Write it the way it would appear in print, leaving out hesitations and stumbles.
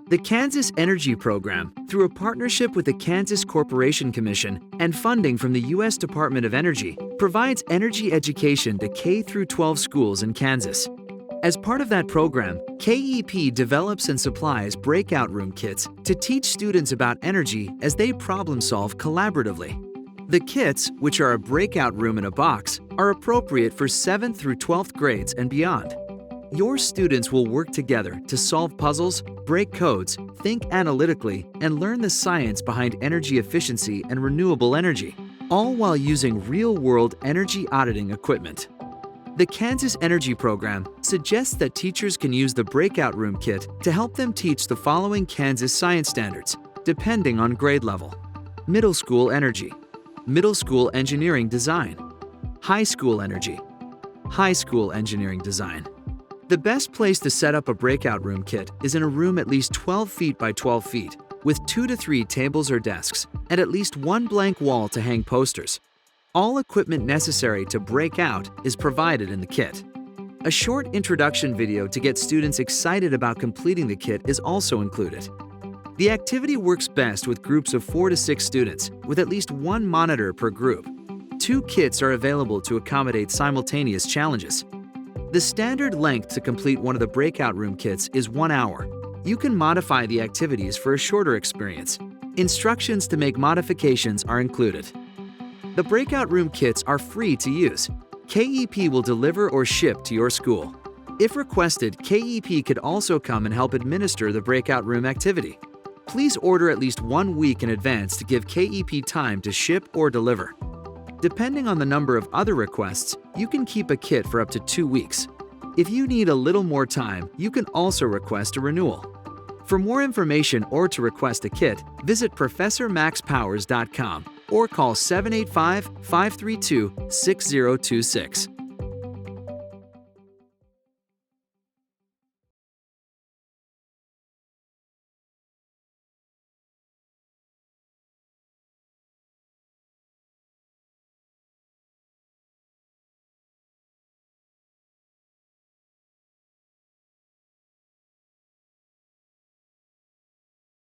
The Kansas Energy Program, through a partnership with the Kansas Corporation Commission and funding from the U.S. Department of Energy, provides energy education to K-12 schools in Kansas. As part of that program, KEP develops and supplies breakout room kits to teach students about energy as they problem-solve collaboratively. The kits, which are a breakout room in a box, are appropriate for 7th through 12th grades and beyond. Your students will work together to solve puzzles, break codes, think analytically, and learn the science behind energy efficiency and renewable energy, all while using real-world energy auditing equipment. The Kansas Energy Program suggests that teachers can use the Breakout Room Kit to help them teach the following Kansas science standards, depending on grade level: Middle School Energy, Middle School Engineering Design, High School Energy, High School Engineering Design. The best place to set up a breakout room kit is in a room at least 12 feet by 12 feet, with 2 to 3 tables or desks, and at least one blank wall to hang posters. All equipment necessary to break out is provided in the kit. A short introduction video to get students excited about completing the kit is also included. The activity works best with groups of 4 to 6 students, with at least one monitor per group. 2 kits are available to accommodate simultaneous challenges. The standard length to complete one of the breakout room kits is 1 hour. You can modify the activities for a shorter experience. Instructions to make modifications are included. The breakout room kits are free to use. KEP will deliver or ship to your school. If requested, KEP could also come and help administer the breakout room activity. Please order at least 1 week in advance to give KEP time to ship or deliver. Depending on the number of other requests, you can keep a kit for up to 2 weeks. If you need a little more time, you can also request a renewal. For more information or to request a kit, visit ProfessorMaxPowers.com or call 785-532-6026.